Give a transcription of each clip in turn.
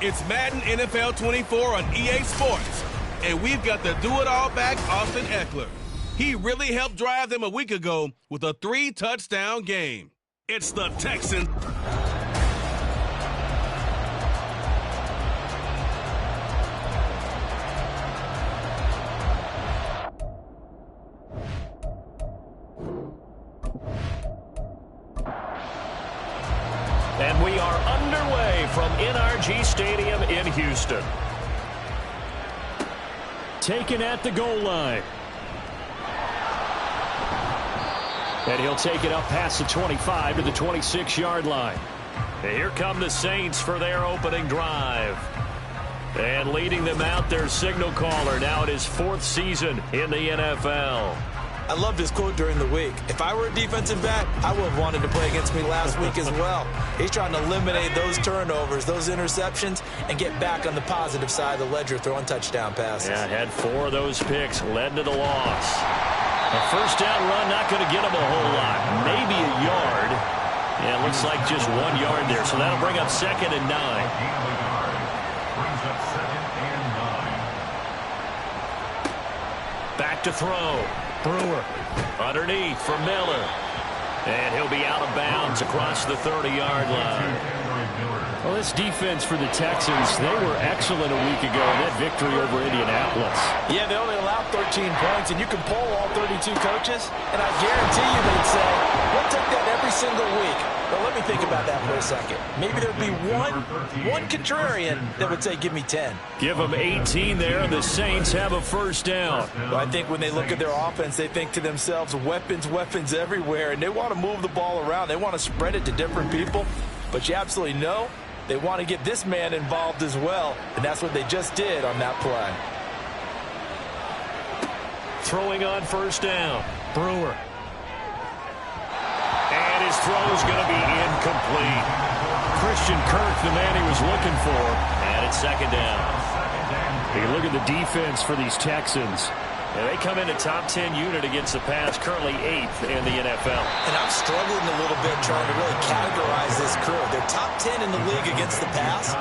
It's Madden NFL 24 on EA Sports, and we've got the do-it-all back Austin Eckler. He really helped drive them a week ago with a 3-touchdown game. It's the Texans. And we are underway from NRG Stadium in Houston. Taken at the goal line. And he'll take it up past the 25 to the 26-yard line. And here come the Saints for their opening drive. And leading them out, their signal caller, now in his 4th season in the NFL. I love this quote during the week. If I were a defensive back, I would have wanted to play against me last week as well. He's trying to eliminate those turnovers, those interceptions, and get back on the positive side of the ledger, throwing touchdown passes. Yeah, had 4 of those picks, led to the loss. A first down run, not going to get him a whole lot. Maybe a yard. Yeah, it looks like just 1 yard there. So that'll bring up 2nd and 9. Back to throw. Brewer underneath for Miller. And he'll be out of bounds across the 30-yard line. Well, this defense for the Texans, they were excellent a week ago in that victory over Indianapolis. Yeah, they only allowed 13 points, and you can poll all 32 coaches, and I guarantee you they'd say, we'll take that every single week. But let me think about that for a second. Maybe there'd be one contrarian that would say, give me 10. Give them 18 there, and the Saints have a first down. Well, I think when they look at their offense, they think to themselves, weapons everywhere, and they want to move the ball around. They want to spread it to different people, but you absolutely know they want to get this man involved as well, and that's what they just did on that play. Throwing on first down, Brewer. And his throw is going to be incomplete. Christian Kirk, the man he was looking for, and it's 2nd down. You look at the defense for these Texans. And they come in a top 10 unit against the pass, currently 8th in the NFL. And I'm struggling a little bit trying to really categorize this crew. They're top 10 in the league against the pass,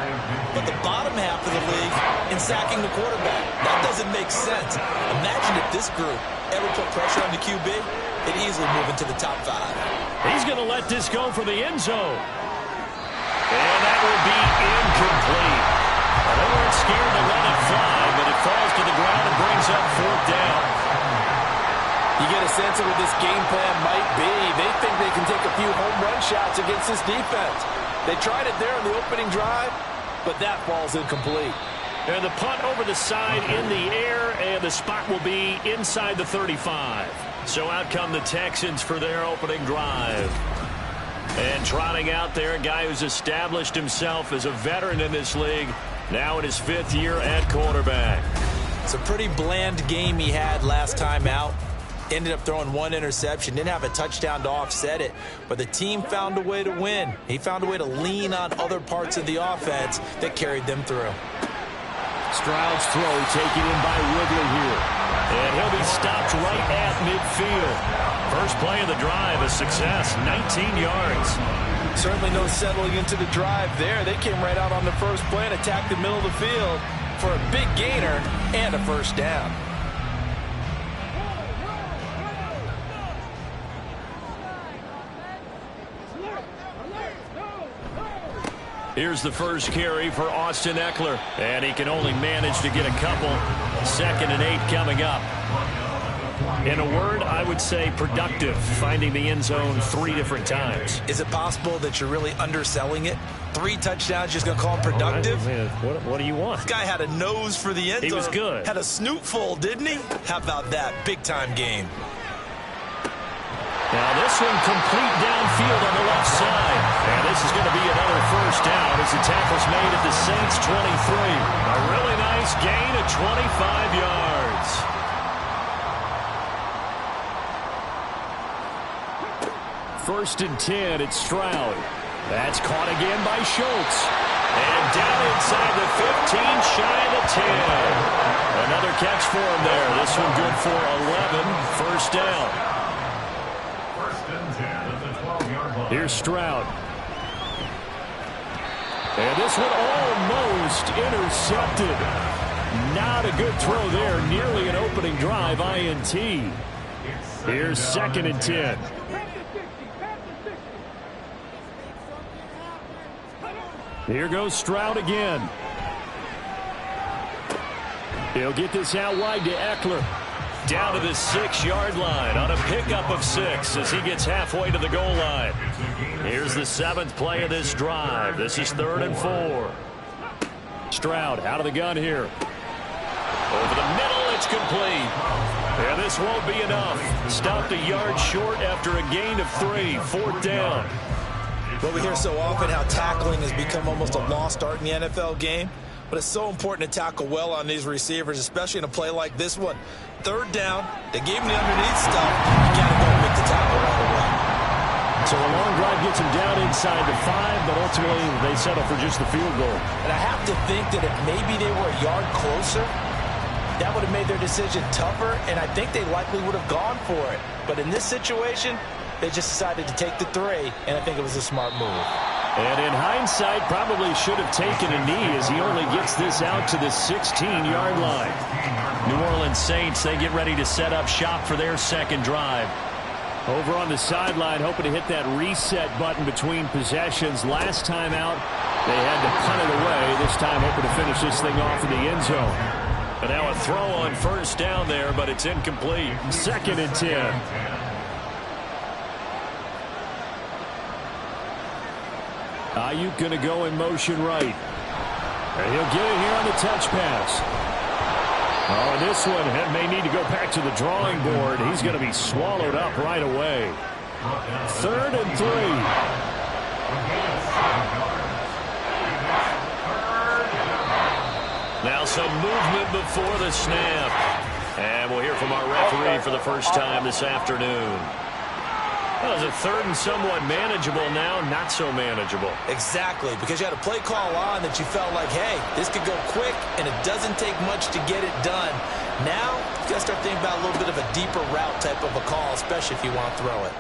but the bottom half of the league in sacking the quarterback. That doesn't make sense. Imagine if this group ever put pressure on the QB, they'd easily move into the top 5. He's going to let this go for the end zone. And that will be incomplete. They weren't scared to let it fly, but it falls to the ground and brings up 4th down. You get a sense of what this game plan might be. They think they can take a few home run shots against this defense. They tried it there in the opening drive, but that falls incomplete. And the punt over the side in the air, and the spot will be inside the 35. So out come the Texans for their opening drive. And trotting out there, a guy who's established himself as a veteran in this league, now in his 5th year at quarterback. It's a pretty bland game he had last time out. Ended up throwing 1 interception. Didn't have a touchdown to offset it. But the team found a way to win. He found a way to lean on other parts of the offense that carried them through. Stroud's throw taken in by Ridley here. And he'll be stopped right at midfield. First play of the drive, a success, 19 yards. Certainly no settling into the drive there. They came right out on the first play and attacked the middle of the field for a big gainer and a first down. Here's the first carry for Austin Eckler, and he can only manage to get a couple. 2nd and 8 coming up. In a word, I would say productive, finding the end zone 3 different times. Is it possible that you're really underselling it? 3 touchdowns, just going to call him productive? What do you want? This guy had a nose for the end zone. He was good. Had a snoot full, didn't he? How about that? Big-time game. Now this one complete downfield on the left side. And this is going to be another first down as the tackle's made at the Saints 23. A really nice gain of 25 yards. First and 10, it's Stroud. That's caught again by Schultz. And down inside the 15, shy of the 10. Another catch for him there. This one good for 11. First down. Here's Stroud. And this one almost intercepted. Not a good throw there. Nearly an opening drive INT. Here's 2nd and 10. Here goes Stroud again. He'll get this out wide to Eckler. Down to the 6-yard line on a pickup of 6 as he gets halfway to the goal line. Here's the 7th play of this drive. This is 3rd and 4. Stroud out of the gun here. Over the middle, it's complete. And this won't be enough. Stopped a yard short after a gain of 3. 4th down. Well, we hear so often how tackling has become almost a lost art in the NFL game. But it's so important to tackle well on these receivers, especially in a play like this one. 3rd down, they gave him the underneath stuff. You got to go and make the tackle right away. So a long drive gets him down inside the 5, but ultimately they settle for just the field goal. And I have to think that if maybe they were a yard closer, that would have made their decision tougher, and I think they likely would have gone for it. But in this situation, they just decided to take the 3, and I think it was a smart move. And in hindsight, probably should have taken a knee as he only gets this out to the 16-yard line. New Orleans Saints, they get ready to set up shop for their 2nd drive. Over on the sideline, hoping to hit that reset button between possessions. Last time out, they had to punt it away. This time, hoping to finish this thing off in the end zone. And now a throw on 1st down there, but it's incomplete. 2nd and 10. Ayuk going to go in motion right. And he'll get it here on the touch pass. Oh, and this one may need to go back to the drawing board. He's going to be swallowed up right away. 3rd and 3. Now some movement before the snap. And we'll hear from our referee for the first time this afternoon. Well, is it 3rd and somewhat manageable now? Not so manageable. Exactly, because you had a play call on that you felt like, hey, this could go quick, and it doesn't take much to get it done. Now, you got to start thinking about a little bit of a deeper route type of a call, especially if you want to throw it.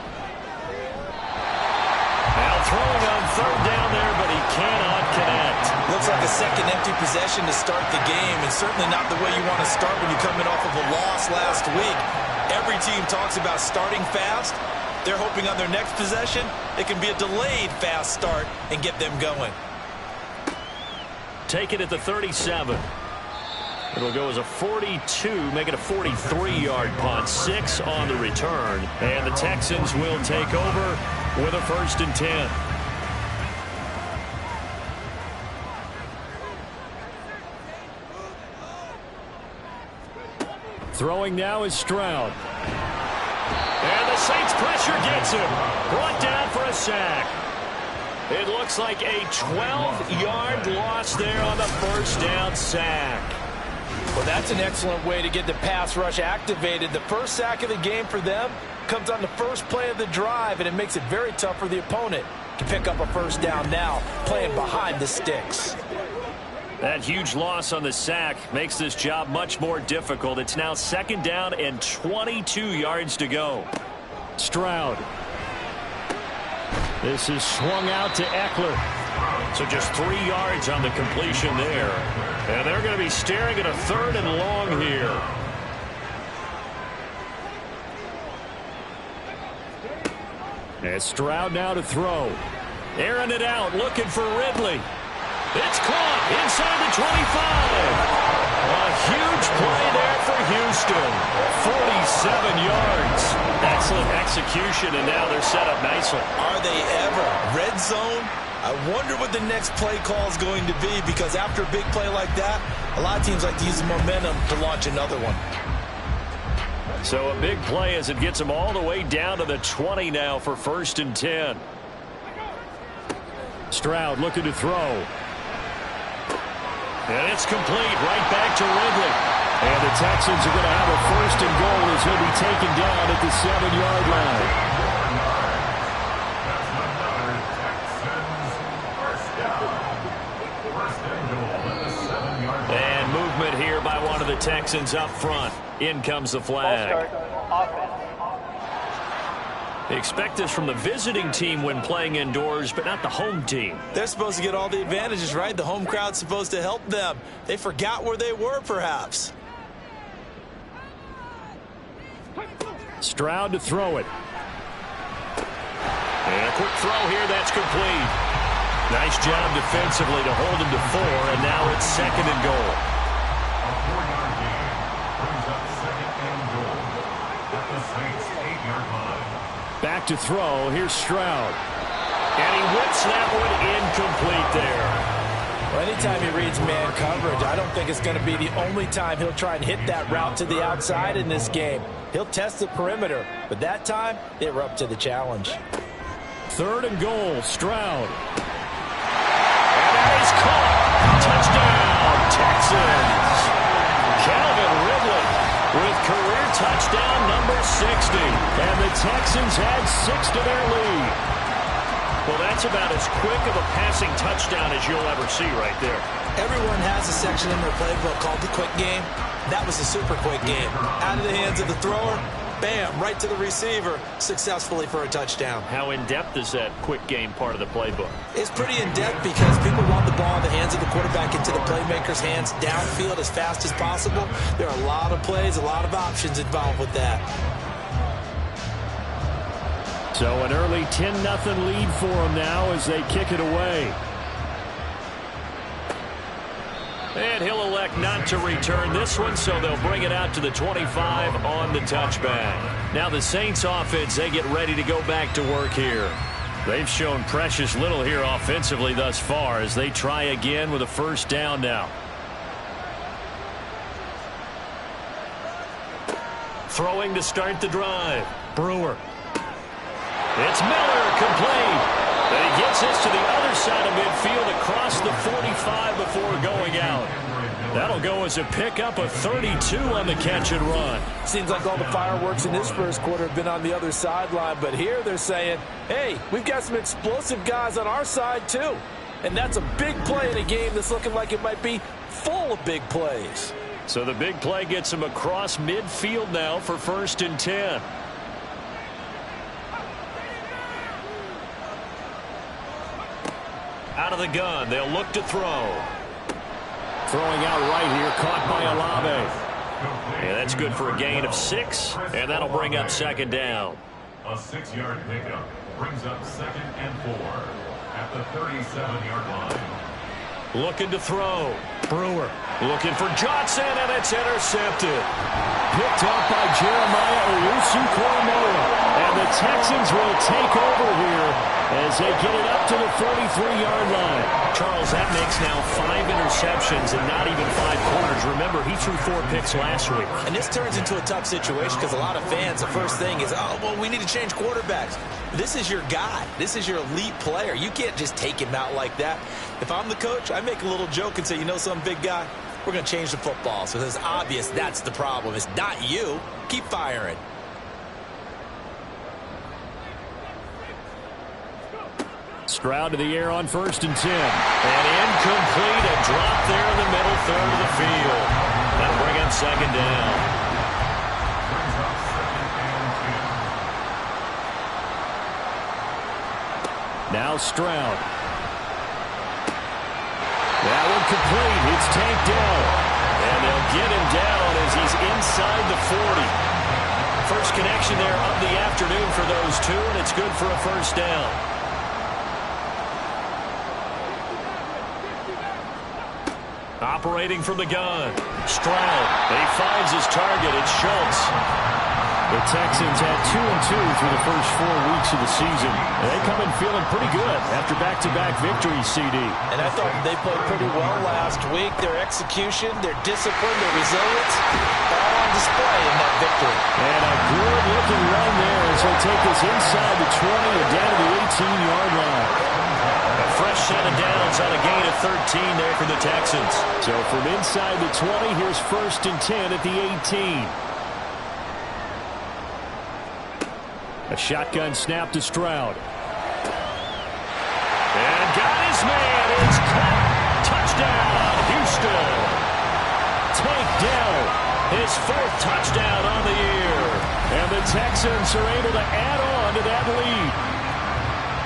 Now throwing on 3rd down there, but he cannot connect. Looks like a second empty possession to start the game, and certainly not the way you want to start when you're coming off of a loss last week. Every team talks about starting fast. They're hoping on their next possession, it can be a delayed fast start and get them going. Take it at the 37. It'll go as a 42, make it a 43-yard punt. 6 on the return. And the Texans will take over with a 1st and 10. Throwing now is Stroud. And the Saints pressure gets him. Brought down for a sack. It looks like a 12-yard loss there on the 1st down sack. Well, that's an excellent way to get the pass rush activated. The first sack of the game for them comes on the first play of the drive, and it makes it very tough for the opponent to pick up a 1st down now, playing behind the sticks. That huge loss on the sack makes this job much more difficult. It's now 2nd down and 22 yards to go. Stroud. This is swung out to Eckler. So just 3 yards on the completion there. And they're going to be staring at a 3rd and long here. And Stroud now to throw. Airing it out, looking for Ridley. It's caught inside the 25. A huge play there for Houston. 47 yards. Excellent execution, and now they're set up nicely. Are they ever? Red zone? I wonder what the next play call is going to be, because after a big play like that, a lot of teams like to use the momentum to launch another one. So a big play as it gets them all the way down to the 20 now for 1st and 10. Stroud looking to throw. And it's complete right back to Ridley. And the Texans are going to have a 1st and goal as he'll be taken down at the 7-yard line. And movement here by one of the Texans up front. In comes the flag. They expect this from the visiting team when playing indoors, but not the home team. They're supposed to get all the advantages, right? The home crowd's supposed to help them. They forgot where they were, perhaps. Stroud to throw it. And a quick throw here, that's complete. Nice job defensively to hold him to 4, and now it's 2nd and goal. A 4-yard gain brings up 2nd and goal at the Saints' 8-yard line. Back to throw. Here's Stroud. And he whips that one incomplete there. Well, anytime he reads man coverage, I don't think it's going to be the only time he'll try and hit that route to the outside in this game. He'll test the perimeter, but that time, they were up to the challenge. 3rd and goal, Stroud. And that is caught. Touchdown, Texans. Calvin Ridley with career touchdown number 60. And the Texans add 6 to their lead. Well, that's about as quick of a passing touchdown as you'll ever see right there. Everyone has a section in their playbook called the quick game. That was a super quick game. Out of the hands of the thrower, bam, right to the receiver, successfully for a touchdown. How in-depth is that quick game part of the playbook? It's pretty in-depth because people want the ball in the hands of the quarterback into the playmaker's hands downfield as fast as possible. There are a lot of plays, a lot of options involved with that. So an early 10-0 lead for them now as they kick it away. And he'll elect not to return this one, so they'll bring it out to the 25 on the touchback. Now the Saints offense, they get ready to go back to work here. They've shown precious little here offensively thus far as they try again with a 1st down now. Throwing to start the drive. Brewer. It's Miller, complete. And he gets this to the other side of midfield across the 45 before going out. That'll go as a pickup of 32 on the catch and run. Seems like all the fireworks in this first quarter have been on the other sideline, but here they're saying, hey, we've got some explosive guys on our side too. And that's a big play in a game that's looking like it might be full of big plays. So the big play gets him across midfield now for 1st and 10. Out of the gun, they'll look to throw. Throwing out right here, caught by Olave. And that's good for a gain of 6, and that'll bring up 2nd down. A 6-yard pickup brings up 2nd and 4 at the 37-yard line. Looking to throw. Brewer looking for Johnson, and it's intercepted. Picked up by Jeremiah Owusu-Koramoah. And the Texans will take over here as they get it up to the 43-yard line. Charles, that makes now 5 interceptions and not even 5 quarters. Remember, he threw 4 picks last week. And this turns into a tough situation because a lot of fans, the first thing is, oh, well, we need to change quarterbacks. This is your guy. This is your elite player. You can't just take him out like that. If I'm the coach, I make a little joke and say, you know, some big guy, we're going to change the football. So it's obvious that's the problem. It's not you. Keep firing. Stroud to the air on 1st and 10. And incomplete. A drop there in the middle third of the field. That'll bring up 2nd down. Now Stroud. That one complete. It's tanked down. And they'll get him down as he's inside the 40. First connection there of the afternoon for those two, and it's good for a 1st down. Operating from the gun. Stroud. He finds his target. It's Schultz. The Texans had 2-2 through the first 4 weeks of the season. And they come in feeling pretty good after back-to-back victories, CD. And I thought they played pretty well last week. Their execution, their discipline, their resilience, all on display in that victory. And a good-looking run there as they take this inside the 20 and down to the 18-yard line. A fresh set of downs on a gain of 13 there for the Texans. So from inside the 20, here's 1st and 10 at the 18. A shotgun snap to Stroud. And got his man. It's caught. Touchdown, Houston. Tank Dell, his 4th touchdown on the year. And the Texans are able to add on to that lead.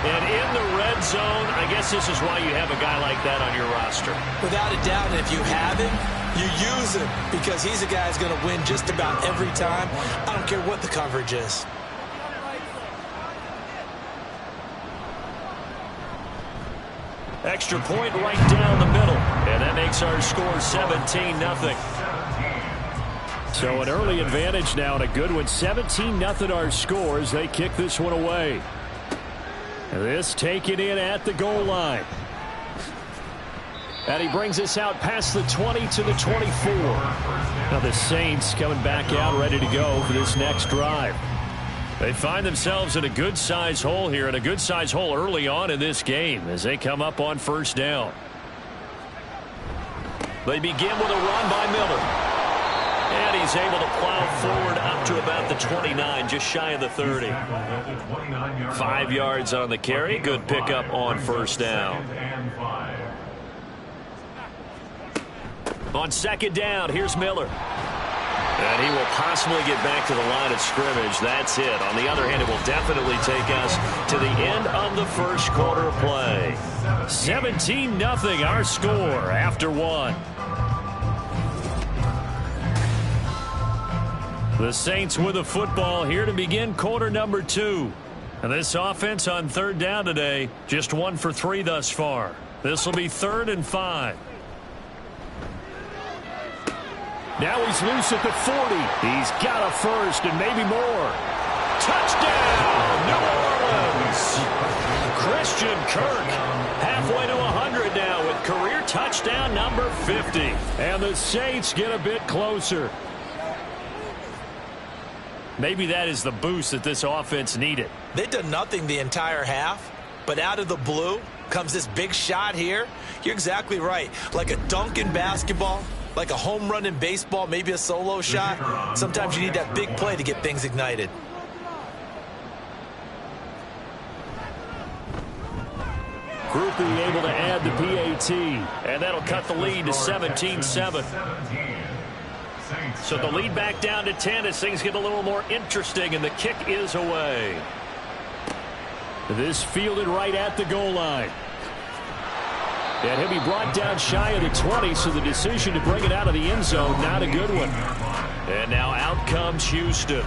And in the red zone, I guess this is why you have a guy like that on your roster. Without a doubt, and if you have him, you use him because he's a guy who's going to win just about every time. I don't care what the coverage is. Extra point right down the middle. And that makes our score 17-0. So an early advantage now and a good one. 17-0 our score as they kick this one away. This taken in at the goal line. And he brings us out past the 20 to the 24. Now the Saints coming back out ready to go for this next drive. They find themselves in a good-size hole here, and a good-size hole early on in this game as they come up on first down. They begin with a run by Miller. And he's able to plow forward up to about the 29, just shy of the 30. 5 yards on the carry. Good pickup on first down. On second down, here's Miller. And he will possibly get back to the line of scrimmage. That's it. On the other hand, it will definitely take us to the end of the first quarter of play. 17-0 our score after one. The Saints with the football here to begin quarter number 2. And this offense on third down today, just 1 for 3 thus far. This will be 3rd and 5. Now he's loose at the 40. He's got a first and maybe more. Touchdown, New Orleans! Christian Kirk halfway to 100 now with career touchdown number 50. And the Saints get a bit closer. Maybe that is the boost that this offense needed. They've done nothing the entire half, but out of the blue comes this big shot here. You're exactly right. Like a dunk in basketball, like a home run in baseball, maybe a solo shot. Sometimes you need that big play to get things ignited. Groupie able to add the PAT, and that'll cut the lead to 17-7. So the lead back down to 10 as things get a little more interesting, and the kick is away. This fielded right at the goal line. And he'll be brought down shy of the 20, so the decision to bring it out of the end zone, not a good one. And now out comes Houston.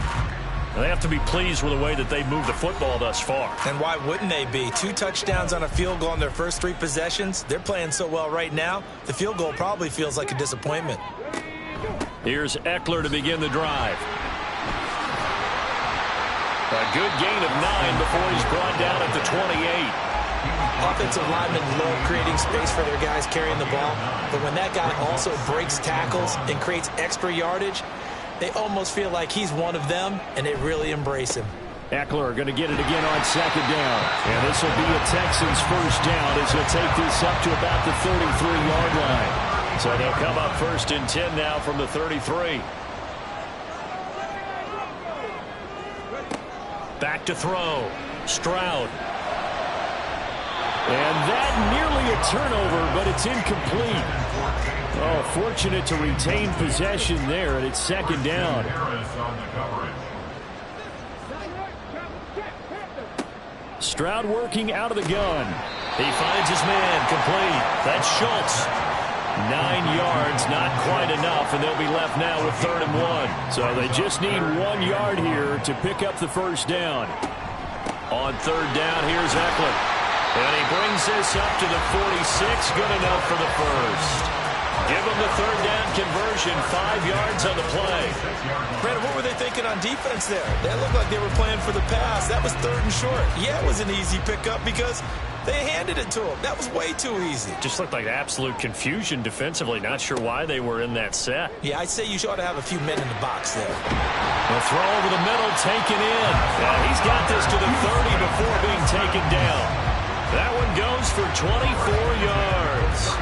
They have to be pleased with the way that they've moved the football thus far. And why wouldn't they be? 2 touchdowns on a field goal in their first 3 possessions. They're playing so well right now, the field goal probably feels like a disappointment. Here's Eckler to begin the drive. A good gain of 9 before he's brought down at the 28. Offensive linemen love creating space for their guys carrying the ball, but when that guy also breaks tackles and creates extra yardage, they almost feel like he's one of them, and they really embrace him. Eckler going to get it again on second down. And this will be a Texans first down as he'll take this up to about the 33-yard line. So they'll come up 1st and 10 now from the 33. Back to throw. Stroud. And that nearly a turnover, but it's incomplete. Oh, fortunate to retain possession there, and it's second down. Stroud working out of the gun. He finds his man, complete. That's Schultz. 9 yards, not quite enough, and they'll be left now with 3rd and 1. So they just need 1 yard here to pick up the first down. On 3rd down, here's Eckler. And he brings this up to the 46, good enough for the first. Give him the 3rd down conversion, 5 yards on the play. Brandon, what were they thinking on defense there? That looked like they were playing for the pass. That was 3rd and short. Yeah, it was an easy pickup because they handed it to him. That was way too easy. Just looked like absolute confusion defensively. Not sure why they were in that set. Yeah, I'd say you ought to have a few men in the box there. The throw over the middle, taken in. And he's got this to the 30 before being taken down. That one goes for 24 yards.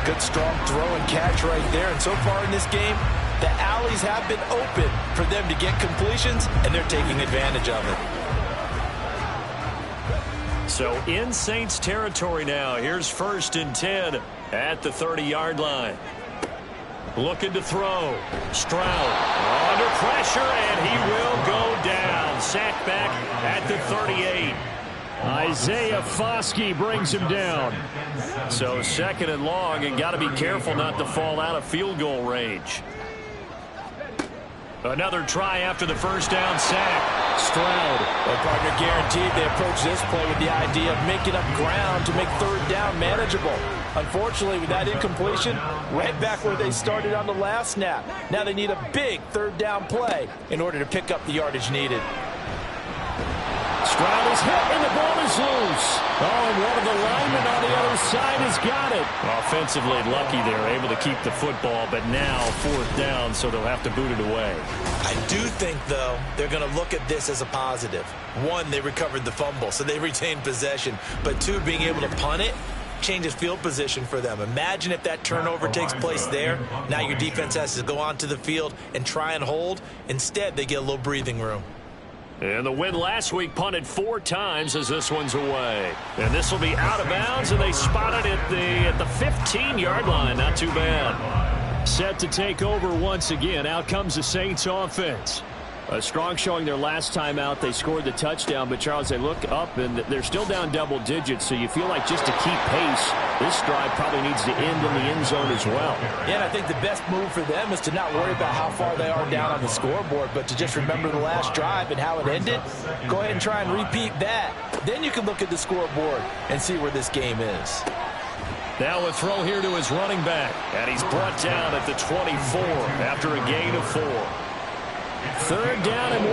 Good strong throw and catch right there. And so far in this game, the alleys have been open for them to get completions, and they're taking advantage of it. So in Saints territory now. Here's 1st and 10 at the 30-yard line. Looking to throw. Stroud under pressure, and he will go down. Sacked back at the 38. Isaiah Foskey brings him down. So 2nd and long, and got to be careful not to fall out of field goal range. Another try after the first down sack. Stroud. Well, partner, guaranteed they approach this play with the idea of making up ground to make 3rd down manageable. Unfortunately, with that incompletion, right back where they started on the last snap. Now they need a big 3rd down play in order to pick up the yardage needed. Stroud is hit, and the ball is loose. Oh, and one of the linemen on the other side has got it. Offensively lucky they're able to keep the football, but now 4th down, so they'll have to boot it away. I do think, though, they're going to look at this as a positive. 1, they recovered the fumble, so they retained possession. But 2, being able to punt it changes field position for them. Imagine if that turnover takes place there. Now your defense has to go onto the field and try and hold. Instead, they get a little breathing room. And the win last week punted 4 times as this one's away. And this will be out of bounds, and they spot it at the 15-yard line. Not too bad. Set to take over once again. Out comes the Saints offense. A strong showing their last time out. They scored the touchdown, but Charles, they look up and they're still down double digits, so you feel like just to keep pace, this drive probably needs to end in the end zone as well. Yeah, and I think the best move for them is to not worry about how far they are down on the scoreboard, but to just remember the last drive and how it ended. Go ahead and try and repeat that. Then you can look at the scoreboard and see where this game is. Now a throw here to his running back, and he's brought down at the 24 after a gain of 4. 3rd down and 1.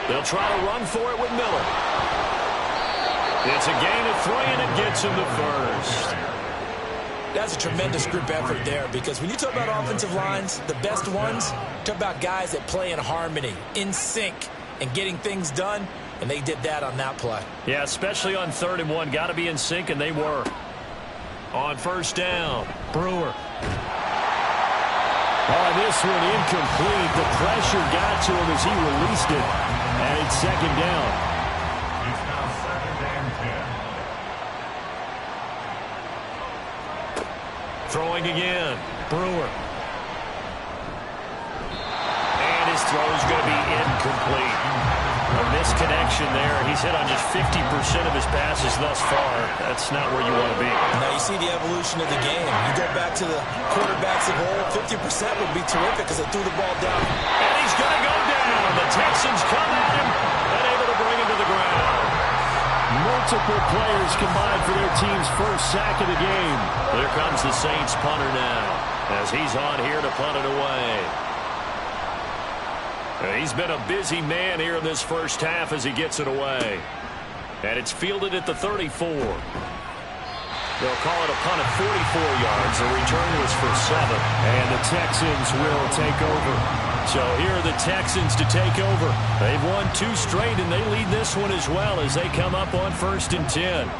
They'll try to run for it with Miller. It's a gain of 3, and it gets him to 1st. That's a tremendous group effort there, because when you talk about offensive lines, the best ones, talk about guys that play in harmony, in sync, and getting things done, and they did that on that play. Yeah, especially on 3rd and 1. Got to be in sync, and they were. On 1st down, Brewer. Oh, this one incomplete. The pressure got to him as he released it. And it's 2nd down. It's now 2nd and 10. Throwing again, Brewer. And his throw is going to be incomplete. A misconnection there. He's hit on just 50% of his passes thus far. That's not where you want to be. Now you see the evolution of the game. You go back to the quarterbacks of old, 50% would be terrific because they threw the ball down. And he's going to go down. The Texans come at him and able to bring him to the ground. Multiple players combined for their team's first sack of the game. There comes the Saints punter now as he's on here to punt it away. He's been a busy man here in this first half as he gets it away. And it's fielded at the 34. They'll call it a punt at 44 yards. The return was for 7. And the Texans will take over. So here are the Texans to take over. They've won 2 straight, and they lead this one as well as they come up on 1st and 10.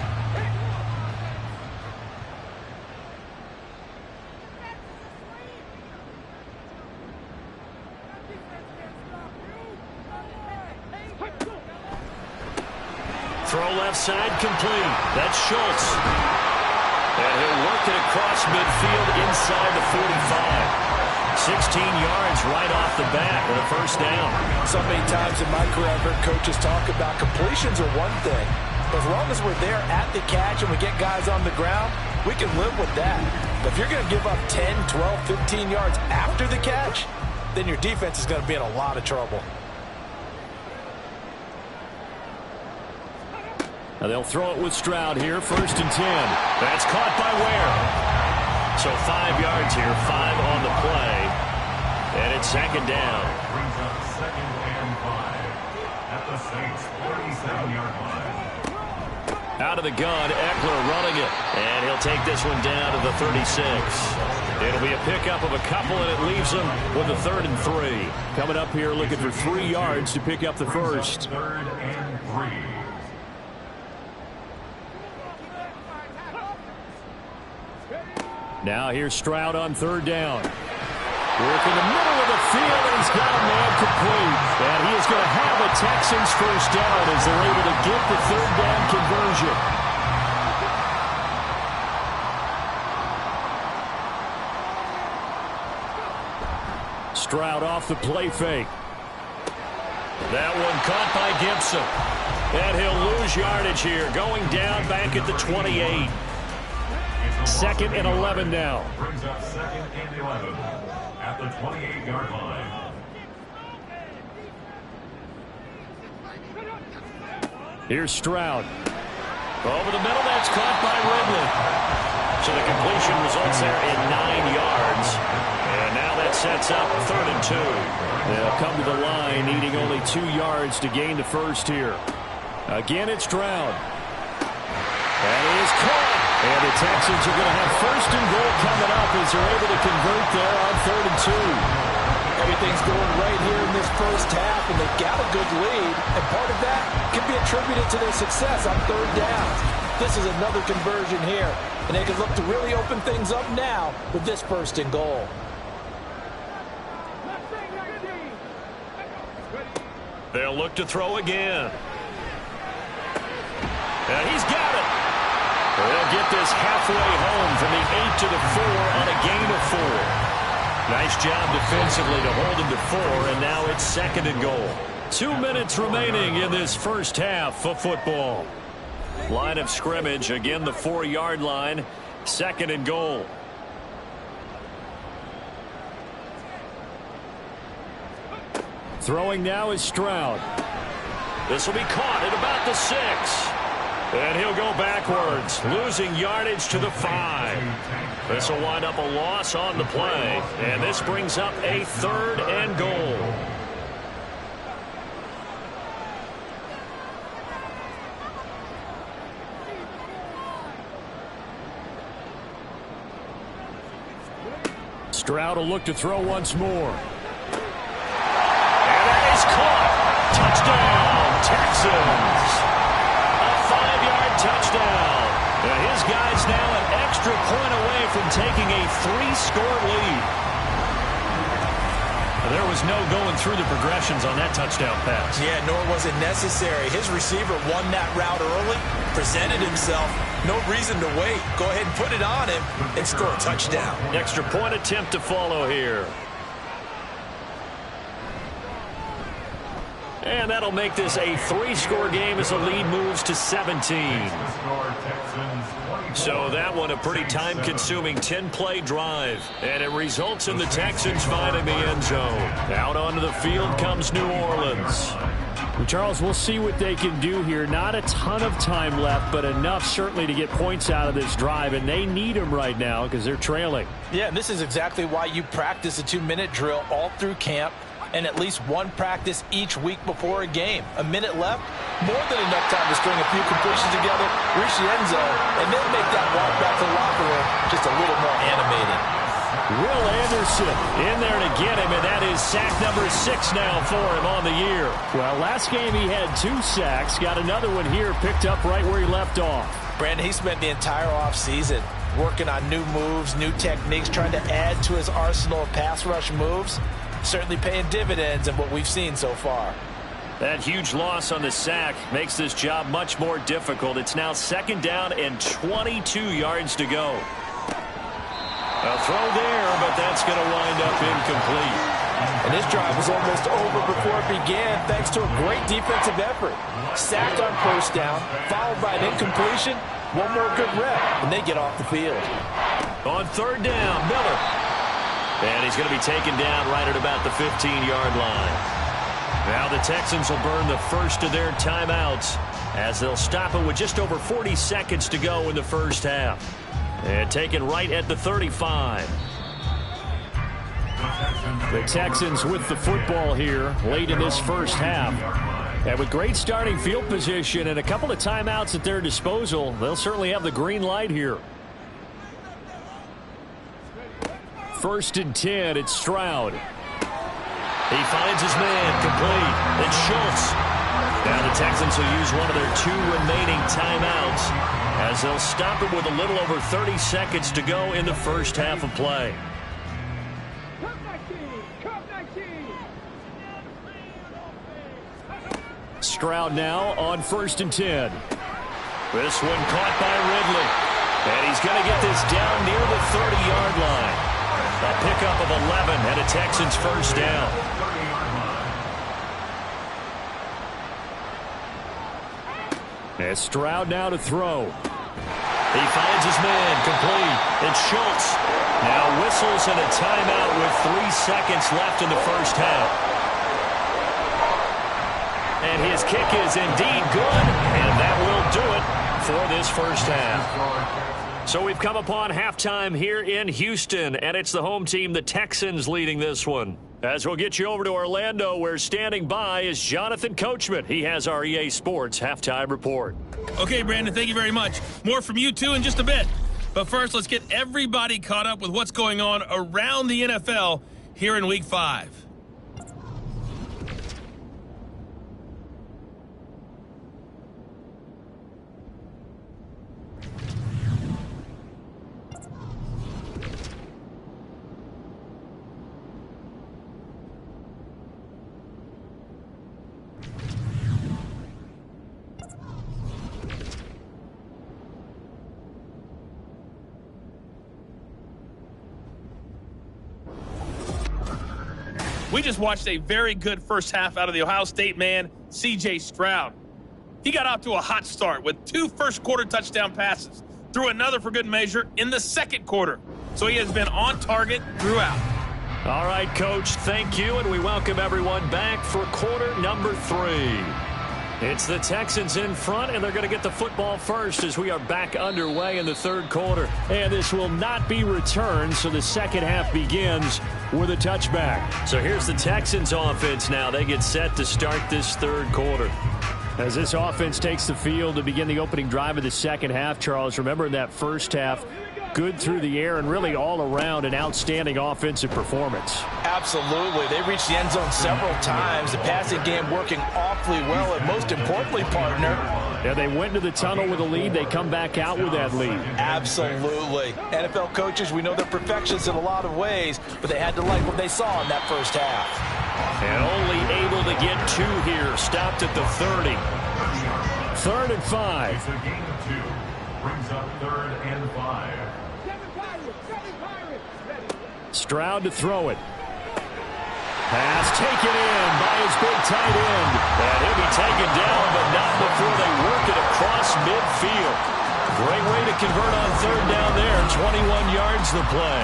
Throw left side complete. That's Schultz. And he'll work it across midfield inside the 45. 16 yards right off the bat with a 1st down. So many times in my career I've heard coaches talk about completions are one thing. But as long as we're there at the catch and we get guys on the ground, we can live with that. But if you're going to give up 10, 12, 15 yards after the catch, then your defense is going to be in a lot of trouble. Now they'll throw it with Stroud here, 1st and 10. That's caught by Ware. So 5 yards here, 5 on the play. And it's 2nd down. Brings up 2nd and 5 at the Saints' 47-yard line. Out of the gun, Eckler running it. And he'll take this one down to the 36. It'll be a pickup of a couple, and it leaves them with a 3rd and 3. Coming up here looking for 3 yards to pick up the 1st. 3rd and 3. Now here's Stroud on 3rd down. Work in the middle of the field, and he's got a man complete. And he is going to have a Texans 1st down as they're able to get the 3rd down conversion. Stroud off the play fake. That one caught by Gibson. And he'll lose yardage here, going down back at the 28. 2nd and 11 now. Brings up 2nd and 11 at the 28-yard line. Here's Stroud. Over the middle, that's caught by Ridley. So the completion results there in 9 yards. And now that sets up 3rd and 2. They'll come to the line, needing only 2 yards to gain the first here. Again, it's Stroud. That is caught. And the Texans are going to have 1st and goal coming up as they're able to convert there on 3rd and 2. Everything's going right here in this first half, and they've got a good lead. And part of that can be attributed to their success on 3rd downs. This is another conversion here, and they can look to really open things up now with this 1st and goal. They'll look to throw again. And he's got it. They'll get this halfway home from the 8 to the 4 on a gain of 4. Nice job defensively to hold him to 4, and now it's 2nd and goal. 2 minutes remaining in this first half of football. Line of scrimmage, again the 4-yard line, 2nd and goal. Throwing now is Stroud. This will be caught at about the 6. And he'll go backwards, losing yardage to the 5. This will wind up a loss on the play. And this brings up a 3rd and goal. Stroud will look to throw once more. And that is caught. Touchdown, Texans. A 5-yard touchdown. And his guy's now an extra point away from taking a 3-score lead. There was no going through the progressions on that touchdown pass. Yeah, nor was it necessary. His receiver won that route early, presented himself. No reason to wait. Go ahead and put it on him and score a touchdown. Extra point attempt to follow here. And that'll make this a 3-score game as the lead moves to 17. So that one a pretty time-consuming 10-play drive. And it results in the Texans finding the end zone. Out onto the field comes New Orleans. Well, Charles, we'll see what they can do here. Not a ton of time left, but enough certainly to get points out of this drive. And they need them right now because they're trailing. Yeah, and this is exactly why you practice a 2-minute drill all through camp, and at least one practice each week before a game. A minute left, more than enough time to string a few completions together, reach the end zone, and then make that walk back to the locker room just a little more animated. Will Anderson in there to get him, and that is sack number 6 now for him on the year. Well, last game he had 2 sacks, got another one here, picked up right where he left off. Brandon, he spent the entire offseason working on new moves, new techniques, trying to add to his arsenal of pass rush moves. Certainly paying dividends of what we've seen so far. That huge loss on the sack makes this job much more difficult. It's now 2nd down and 22 yards to go. A throw there, but that's going to wind up incomplete. And this drive was almost over before it began thanks to a great defensive effort. Sacked on 1st down, followed by an incompletion. One more good rep, and they get off the field. On 3rd down, Miller. And he's going to be taken down right at about the 15-yard line. Now the Texans will burn the first of their timeouts as they'll stop it with just over 40 seconds to go in the first half. And taken right at the 35. The Texans with the football here late in this first half. And with great starting field position and a couple of timeouts at their disposal, they'll certainly have the green light here. 1st and 10, it's Stroud. He finds his man, complete. It's Schultz. Now the Texans will use one of their 2 remaining timeouts as they'll stop it with a little over 30 seconds to go in the first half of play. Stroud now on 1st and 10. This one caught by Ridley. And he's going to get this down near the 30-yard line. A pickup of 11 and a Texans first down. And Stroud now to throw. He finds his man, complete. It's Schultz. Now whistles and a timeout with 3 seconds left in the first half. And his kick is indeed good, and that will do it for this first half. So we've come upon halftime here in Houston, and it's the home team, the Texans, leading this one. As we'll get you over to Orlando, where standing by is Jonathan Coachman. He has our EA Sports halftime report. Okay, Brandon, thank you very much. More from you, too, in just a bit. But first, let's get everybody caught up with what's going on around the NFL here in Week 5. We just watched a very good first half out of the Ohio State man, C.J. Stroud. He got out to a hot start with 2 first-quarter touchdown passes, threw another for good measure in the second quarter. So he has been on target throughout. All right, Coach, thank you, and we welcome everyone back for quarter number 3. It's the Texans in front, and they're going to get the football first as we are back underway in the third quarter. And this will not be returned, so the second half begins with a touchback. So here's the Texans offense now. They get set to start this third quarter. As this offense takes the field to begin the opening drive of the second half, Charles, remember in that first half, good through the air and really all around an outstanding offensive performance. Absolutely. They reached the end zone several times. The passing game working awfully well, and most importantly, partner, yeah, they went to the tunnel with a lead. They come back out with that lead. Absolutely. NFL coaches, we know they're perfectionists in a lot of ways, but they had to like what they saw in that first half. And only able to get 2 here. Stopped at the 30. 3rd and 5. It's a gain of 2. Brings up 3rd and 5. Stroud to throw it. Pass taken in by his big tight end. And he'll be taken down, but not before they work it across midfield. Great way to convert on 3rd down there. 21 yards to play.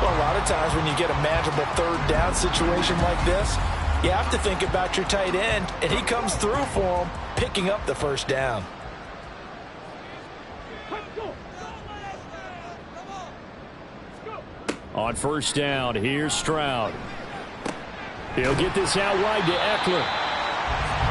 Well, a lot of times when you get a manageable 3rd down situation like this, you have to think about your tight end, and he comes through for him, picking up the first down. On first down, here's Stroud. He'll get this out wide to Eckler.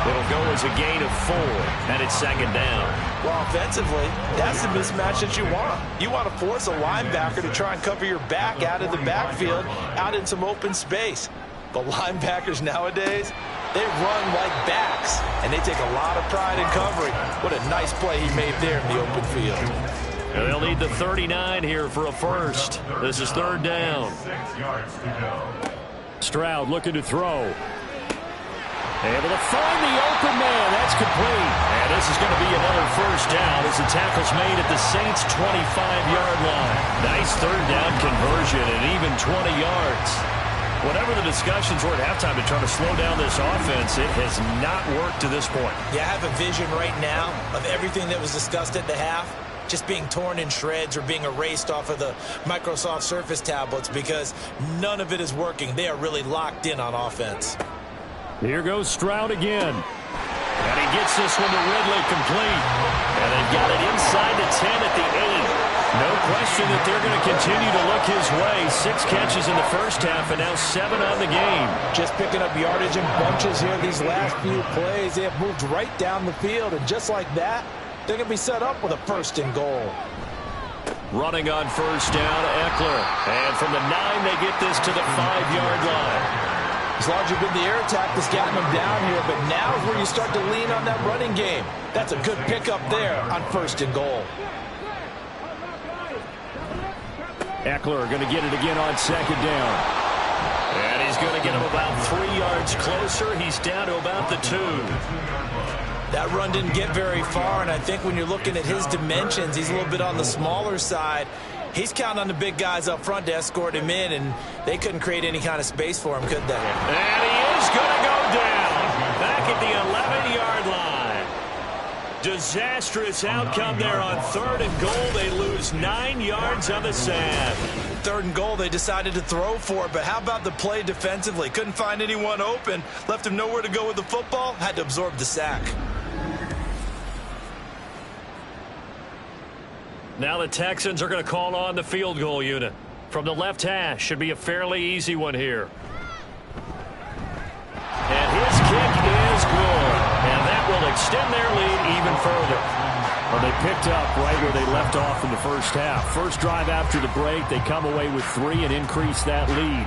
It'll go as a gain of 4, and it's 2nd down. Well, offensively, that's the mismatch that you want. You want to force a linebacker to try and cover your back out of the backfield, out in some open space. But linebackers nowadays, they run like backs, and they take a lot of pride in covering. What a nice play he made there in the open field. And they'll need the 39 here for a first. This is 3rd down. 6 yards to go. Stroud looking to throw. Able to find the open man. That's complete. And this is going to be another first down as the tackle's made at the Saints' 25-yard line. Nice 3rd down conversion and even 20 yards. Whatever the discussions were at halftime to try to slow down this offense, it has not worked to this point. Yeah, I have a vision right now of everything that was discussed at the half just being torn in shreds or being erased off of the Microsoft Surface tablets because none of it is working. They are really locked in on offense. Here goes Stroud again. And he gets this one to Ridley complete. And they've got it inside the 10 at the 8. No question that they're going to continue to look his way. 6 catches in the first half and now 7 on the game. Just picking up yardage in bunches here these last few plays. They have moved right down the field, and just like that, they're going to be set up with a 1st and goal. Running on first down, Eckler. And from the 9, they get this to the 5-yard line. As long as you've been the air attack that's gotten them down here, but now is where you start to lean on that running game. That's a good pickup there on 1st and goal. Eckler going to get it again on 2nd down. And he's going to get him about 3 yards closer. He's down to about the 2. That run didn't get very far, and I think when you're looking at his dimensions, he's a little bit on the smaller side. He's counting on the big guys up front to escort him in, and they couldn't create any kind of space for him, could they? And he is going to go down back at the 11-yard line. Disastrous outcome there on 3rd and goal. They lose 9 yards on the snap. 3rd and goal, they decided to throw for it, but how about the play defensively? Couldn't find anyone open, left him nowhere to go with the football, had to absorb the sack. Now the Texans are going to call on the field goal unit. From the left hash, should be a fairly easy one here. And his kick is good. And that will extend their lead even further. Well, they picked up right where they left off in the first half. First drive after the break, they come away with 3 and increase that lead.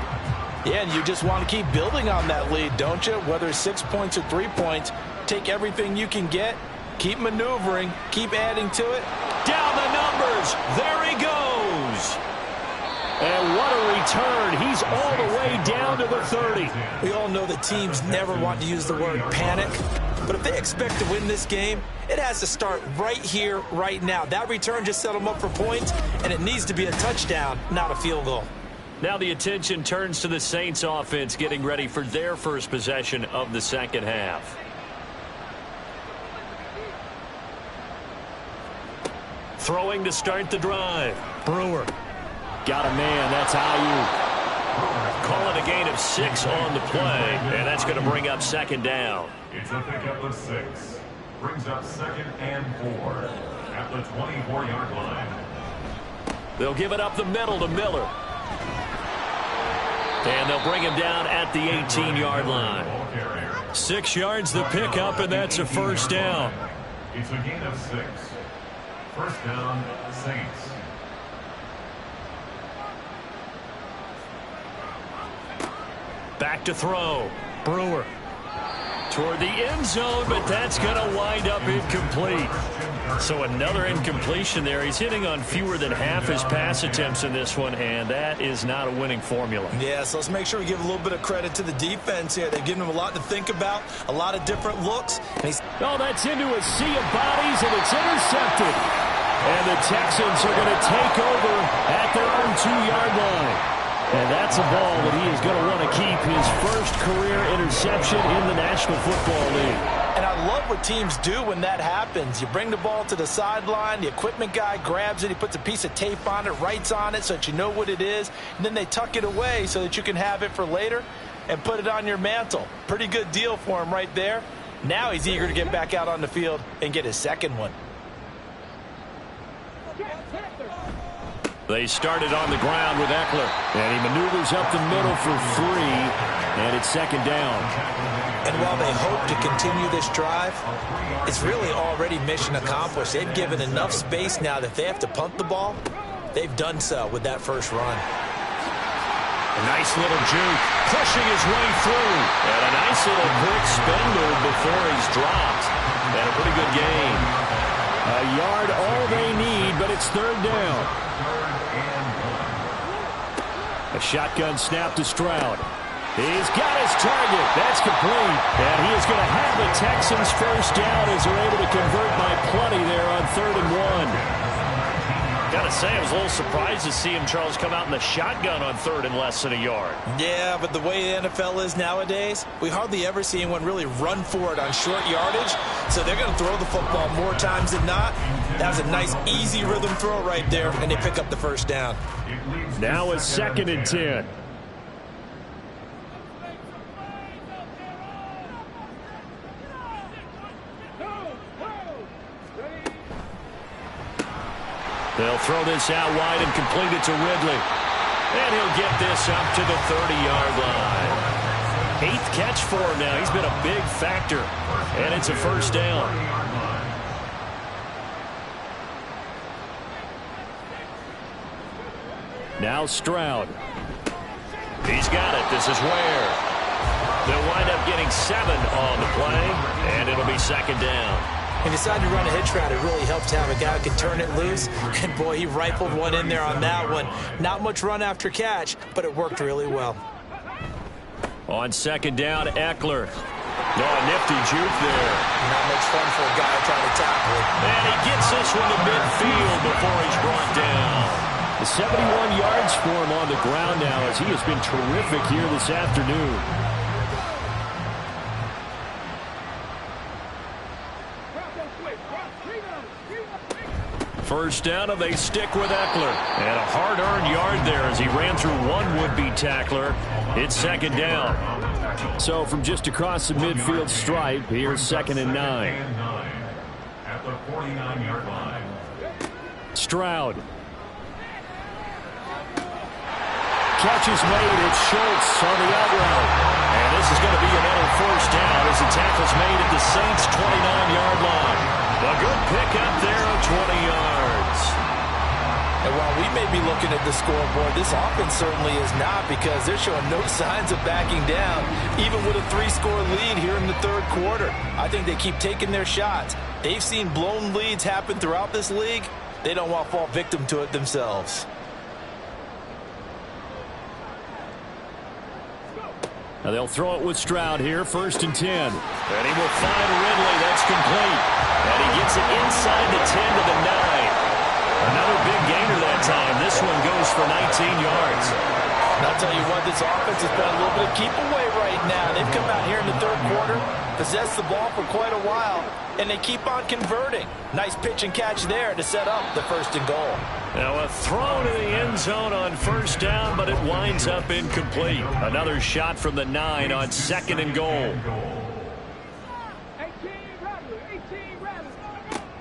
Yeah, and you just want to keep building on that lead, don't you? Whether it's 6 points or 3 points, take everything you can get, keep maneuvering, keep adding to it. Down the numbers. There he goes. And what a return. He's all the way down to the 30. We all know that teams never want to use the word panic, but if they expect to win this game, it has to start right here, right now. That return just set them up for points, and it needs to be a touchdown, not a field goal. Now the attention turns to the Saints offense getting ready for their first possession of the second half. Throwing to start the drive. Brewer. Got a man. That's Ayuk. Call it a gain of 6 on the play, and that's going to bring up 2nd down. It's a pickup of 6. Brings up 2nd and 4 at the 24-yard line. They'll give it up the middle to Miller. And they'll bring him down at the 18-yard line. 6 yards the pickup, and that's a first down. It's a gain of 6. First down, Saints. Back to throw. Brewer. Toward the end zone, but that's going to wind up incomplete. So another incompletion there. He's hitting on fewer than half his pass attempts in this one, and that is not a winning formula. Yeah, so let's make sure we give a little bit of credit to the defense here. They've given him a lot to think about, a lot of different looks. And oh, that's into a sea of bodies, and it's intercepted. And the Texans are going to take over at their own 2-yard line. And that's a ball that he is going to want to keep, his first career interception in the National Football League. And I love what teams do when that happens. You bring the ball to the sideline, the equipment guy grabs it, he puts a piece of tape on it, writes on it so that you know what it is, and then they tuck it away so that you can have it for later and put it on your mantle. Pretty good deal for him right there. Now he's eager to get back out on the field and get his second one. They started on the ground with Eckler. And he maneuvers up the middle for 3, and it's 2nd down. And while they hope to continue this drive, it's really already mission accomplished. They've given enough space now that if they have to punt the ball, they've done so with that first run. A nice little juke, pushing his way through. And a nice little quick spin move before he's dropped. And a pretty good gain. A yard all they need, but it's 3rd down. A shotgun snap to Stroud. He's got his target. That's complete. And he is going to have the Texans first down as they're able to convert by plenty there on 3rd and 1. Got to say, I was a little surprised to see him, Charles, come out in the shotgun on 3rd and less than a yard. Yeah, but the way the NFL is nowadays, we hardly ever see anyone really run for it on short yardage. So they're going to throw the football more times than not. That was a nice, easy rhythm throw right there, and they pick up the first down. Now it's 2nd and 10. They'll throw this out wide and complete it to Ridley. And he'll get this up to the 30-yard line. 8th catch for him now. He's been a big factor. And it's a first down. Now Stroud. He's got it. This is where they'll wind up getting 7 on the play. And it'll be 2nd down. He decided to run a hitch route. It really helps to have a guy who can turn it loose. And, boy, he rifled one in there on that one. Not much run after catch, but it worked really well. On 2nd down, Eckler. Oh, a nifty juke there. Not much fun for a guy trying to tackle it. And he gets this one to midfield before he's brought down. 71 yards for him on the ground now, as he has been terrific here this afternoon. First down, and they stick with Eckler. And a hard-earned yard there as he ran through one would-be tackler. It's second down. So from just across the midfield stripe, here's 2nd and 9. At the 49-yard line. Stroud. Catch is made. It's Schultz on the out route. And this is going to be another first down as the tackle's made at the Saints' 29-yard line. A good pickup there of 20 yards. And while we may be looking at the scoreboard, this offense certainly is not, because they're showing no signs of backing down, even with a 3-score lead here in the third quarter. I think they keep taking their shots. They've seen blown leads happen throughout this league. They don't want to fall victim to it themselves. Now they'll throw it with Stroud here, 1st and 10. And he will find Ridley. That's complete. And he gets it inside the 10 to the 9. Another big gainer that time. This one goes for 19 yards. And I'll tell you what, this offense has been a little bit of keep away right now. They've come out here in the third quarter, possessed the ball for quite a while, and they keep on converting. Nice pitch and catch there to set up the 1st and goal. Now a throw to the end zone on 1st down, but it winds up incomplete. Another shot from the 9 on 2nd and goal.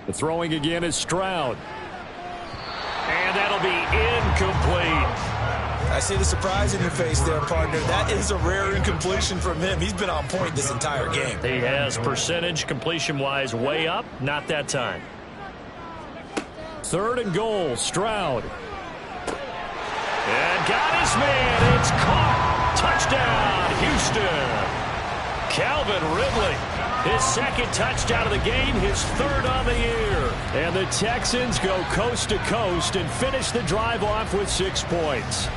The throwing again is Stroud. And that'll be incomplete. I see the surprise in your face there, partner. That is a rare incompletion from him. He's been on point this entire game. He has percentage completion-wise way up. Not that time. 3rd and goal, Stroud. And got his man. It's caught. Touchdown, Houston. Calvin Ridley. His 2nd touchdown of the game, his 3rd on the year. And the Texans go coast to coast and finish the drive off with 6 points.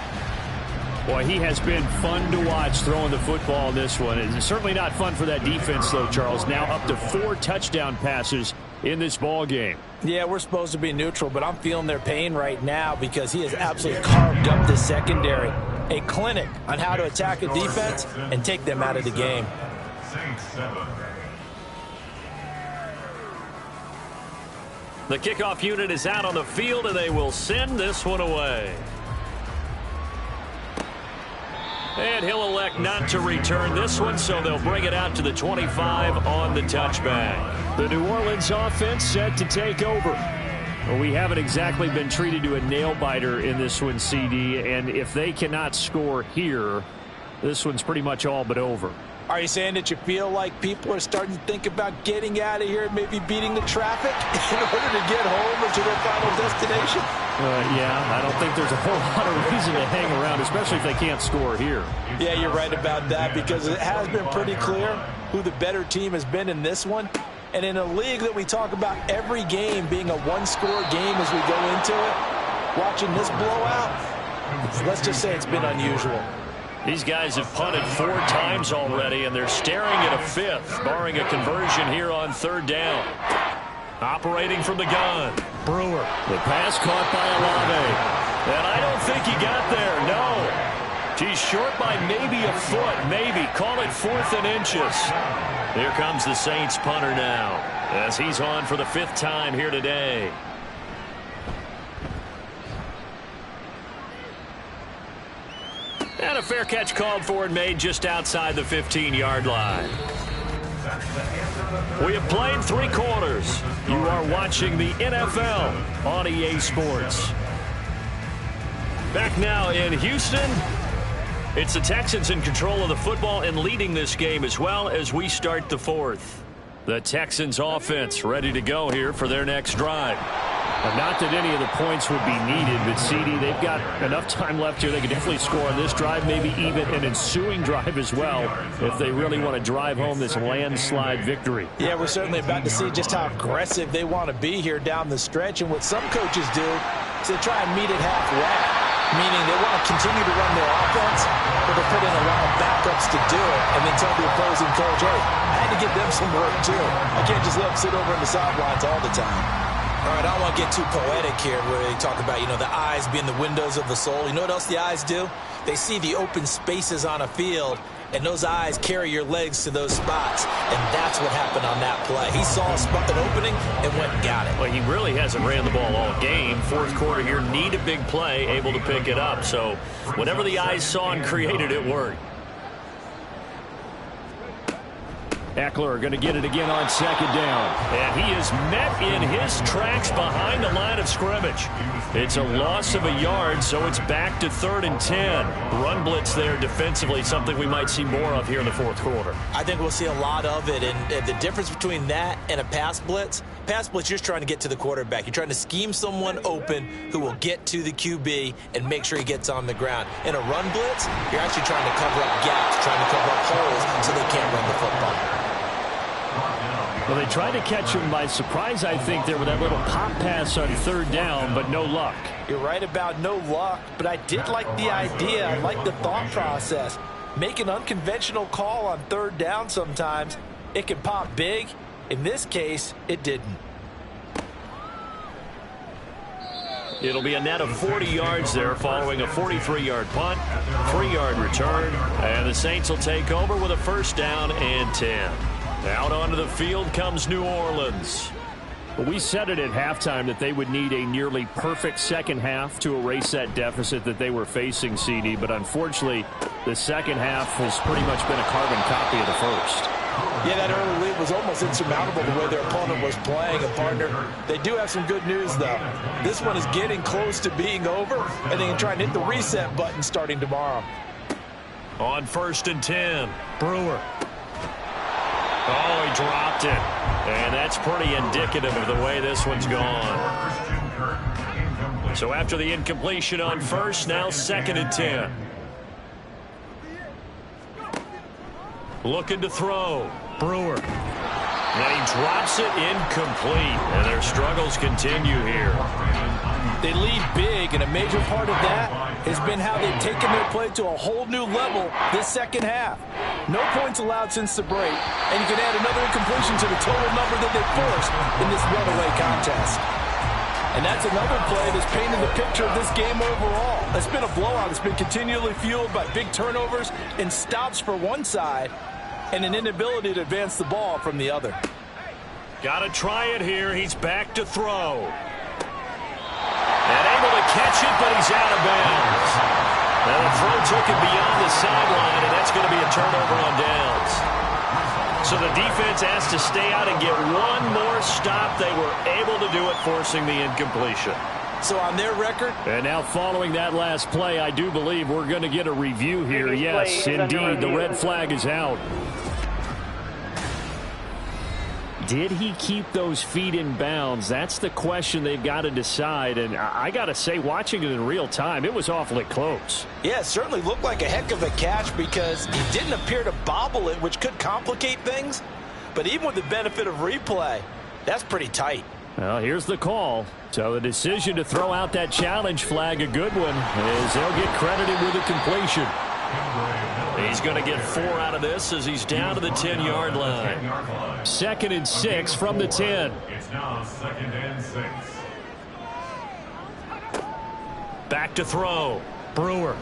Boy, he has been fun to watch throwing the football in this one. It's certainly not fun for that defense, though, Charles. Now up to 4 touchdown passes in this ball game. Yeah, we're supposed to be neutral, but I'm feeling their pain right now because he has absolutely carved up the secondary. A clinic on how to attack a defense and take them out of the game. The kickoff unit is out on the field, and they will send this one away. And he'll elect not to return this one, so they'll bring it out to the 25 on the touchback. The New Orleans offense set to take over. Well, we haven't exactly been treated to a nail-biter in this one, CD, and if they cannot score here, this one's pretty much all but over. Are you saying that you feel like people are starting to think about getting out of here and maybe beating the traffic in order to get home or to their final destination? Yeah, I don't think there's a whole lot of reason to hang around, especially if they can't score here. Yeah, you're right about that, because it has been pretty clear who the better team has been in this one. And in a league that we talk about every game being a one-score game as we go into it, watching this blowout, let's just say it's been unusual. These guys have punted 4 times already, and they're staring at a 5th, barring a conversion here on 3rd down. Operating from the gun, Brewer. The pass caught by Olave. And I don't think he got there, no. He's short by maybe a foot, maybe. Call it 4th and inches. Here comes the Saints punter now, as he's on for the 5th time here today. And a fair catch called for and made just outside the 15-yard line. We have played 3 quarters. You are watching the NFL on EA Sports. Back now in Houston. It's the Texans in control of the football and leading this game as well as we start the 4th. The Texans offense ready to go here for their next drive. Not that any of the points would be needed, but CD, they've got enough time left here. They can definitely score on this drive, maybe even an ensuing drive as well, if they really want to drive home this landslide victory. Yeah, we're certainly about to see just how aggressive they want to be here down the stretch. And what some coaches do is they try and meet it halfway, meaning they want to continue to run their offense, but they put in a lot of backups to do it, and then tell the opposing coach, hey, I had to give them some work too. I can't just let them sit over on the sidelines all the time. All right, I don't want to get too poetic here where they talk about, the eyes being the windows of the soul. You know what else the eyes do? They see the open spaces on a field, and those eyes carry your legs to those spots, and that's what happened on that play. He saw an opening and went and got it. Well, he really hasn't ran the ball all game. Fourth quarter here, need a big play, able to pick it up. So whatever the eyes saw and created, it worked. Eckler going to get it again on second down. And he is met in his tracks behind the line of scrimmage. It's a loss of a yard, so it's back to 3rd and 10. Run blitz there defensively, something we might see more of here in the fourth quarter. I think we'll see a lot of it, and the difference between that and a pass blitz, you're just trying to get to the quarterback. You're trying to scheme someone open who will get to the QB and make sure he gets on the ground. In a run blitz, you're actually trying to cover up gaps, trying to cover up holes so they can't run the football. Well, they tried to catch him by surprise, I think, there with that little pop pass on 3rd down, but no luck. You're right about no luck, but I did like the idea. I like the thought process. Make an unconventional call on 3rd down sometimes. It can pop big. In this case, it didn't. It'll be a net of 40 yards there following a 43-yard punt, 3-yard return, and the Saints will take over with a 1st down and 10. Out onto the field comes New Orleans. Well, we said it at halftime that they would need a nearly perfect second half to erase that deficit that they were facing, CD. But unfortunately, the second half has pretty much been a carbon copy of the first. Yeah, that early lead was almost insurmountable the way their opponent was playing. And, partner, they do have some good news, though. This one is getting close to being over, and they can try and hit the reset button starting tomorrow. On 1st and 10, Brewer. Oh, he dropped it. And that's pretty indicative of the way this one's gone. So after the incompletion on 1st, now 2nd and 10. Looking to throw. Brewer. And he drops it incomplete. And their struggles continue here. They lead big, and a major part of that has been how they've taken their play to a whole new level this second half. No points allowed since the break, and you can add another incompletion to the total number that they forced in this runaway contest. And that's another play that's painted the picture of this game overall. It's been a blowout. It's been continually fueled by big turnovers and stops for one side and an inability to advance the ball from the other. Got to try it here. He's back to throw. And able to catch it, but he's out of bounds. Now the throw took him beyond the sideline, and that's going to be a turnover on downs. So the defense has to stay out and get one more stop. They were able to do it, forcing the incompletion. So on their record. And now following that last play, I do believe we're going to get a review here. Yes, indeed, the red flag is out. Did he keep those feet in bounds? That's the question they've got to decide. And I got to say, watching it in real time, it was awfully close. Yeah, it certainly looked like a heck of a catch because he didn't appear to bobble it, which could complicate things. But even with the benefit of replay, that's pretty tight. Well, here's the call. So the decision to throw out that challenge flag, a good one, is they'll get credited with a completion. He's going to get 4 out of this as he's down to the 10-yard line. 2nd and 6 from the 10. It's now 2nd and 6. Back to throw. Brewer.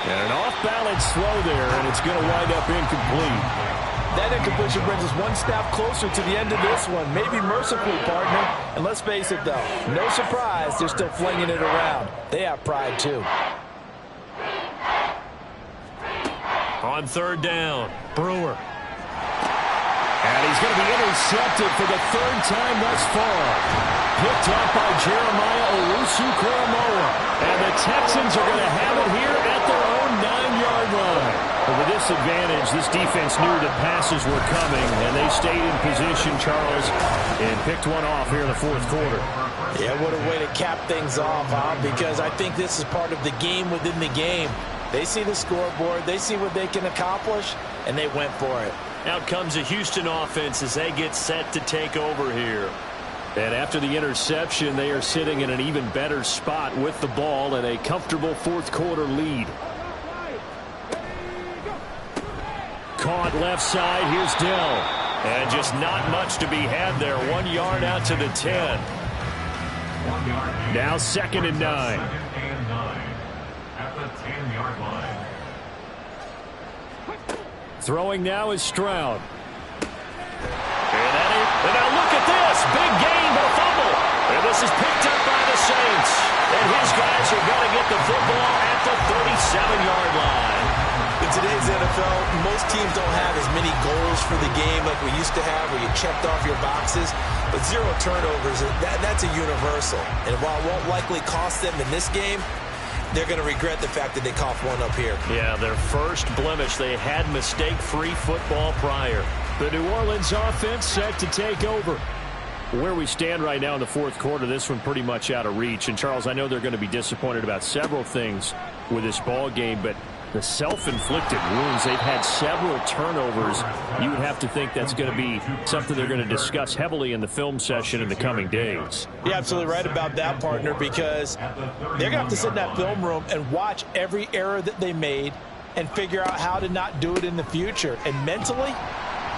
And an off-balance throw there, and it's going to wind up incomplete. That incompletion brings us one step closer to the end of this one. Maybe mercifully, partner. And let's face it, though, no surprise, they're still flinging it around. They have pride, too. On 3rd down, Brewer. And he's going to be intercepted for the 3rd time thus far. Picked up by Jeremiah Owusu-Koramoah. And the Texans are going to have it here at their own 9-yard line. But with this advantage, this defense knew that passes were coming, and they stayed in position, Charles, and picked one off here in the 4th quarter. Yeah, what a way to cap things off, huh? Because I think this is part of the game within the game. They see the scoreboard, they see what they can accomplish, and they went for it. Out comes the Houston offense as they get set to take over here. And after the interception, they are sitting in an even better spot with the ball and a comfortable 4th quarter lead. Caught left side, here's Dell. And just not much to be had there. 1 yard out to the 10. Now 2nd and 9. At the 10-yard line. Throwing now is Stroud. And now look at this. Big gain, but a fumble. And this is picked up by the Saints. And his guys are going to get the football at the 37-yard line. In today's NFL, most teams don't have as many goals for the game like we used to have where you checked off your boxes. But 0 turnovers, that's a universal. And while it won't likely cost them in this game, they're going to regret the fact that they coughed one up here. Yeah, their first blemish. They had mistake-free football prior. The New Orleans offense set to take over. Where we stand right now in the fourth quarter, this one pretty much out of reach. And, Charles, I know they're going to be disappointed about several things with this ball game, but the self-inflicted wounds, they've had several turnovers. You would have to think that's going to be something they're going to discuss heavily in the film session in the coming days. You're absolutely right about that, partner, because they're going to have to sit in that film room and watch every error that they made and figure out how to not do it in the future. And mentally,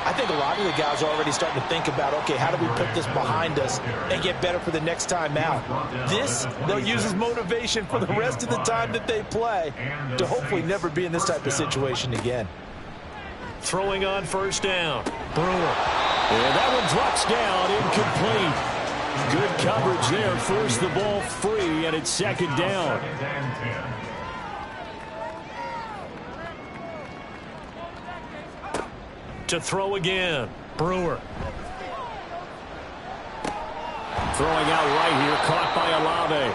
I think a lot of the guys are already starting to think about, okay, how do we put this behind us and get better for the next time out? This, they'll use as motivation for the rest of the time that they play to hopefully never be in this type of situation again. Throwing on first down. Brewer. And that one drops down, incomplete. Good coverage there, force the ball free, and it's 2nd down. To throw again. Brewer. Throwing out right here, caught by Olave.